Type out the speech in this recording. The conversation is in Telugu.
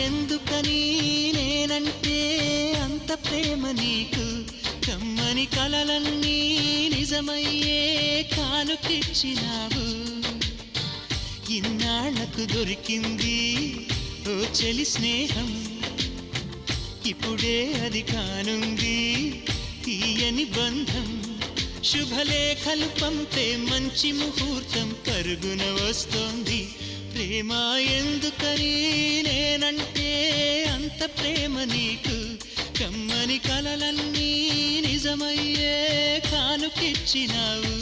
ఎందుకని నేనంటే అంత ప్రేమ నీకు కమ్మని కలలన్నీ నిజమయ్యే కానుకిచ్చినావు ఇన్నాళ్లకు దొరికింది ఓ చెలి స్నేహం ఇప్పుడే అది కానుంది తీయని బంధం శుభలేఖలు పంపే మంచి ముహూర్తం పరుగున వస్తోంది ప్రేమ ఎందుకని నేనంటే అంత ప్రేమ నీకు కమ్మని కలలన్నీ నిజమయ్యే కానుకిచ్చినావు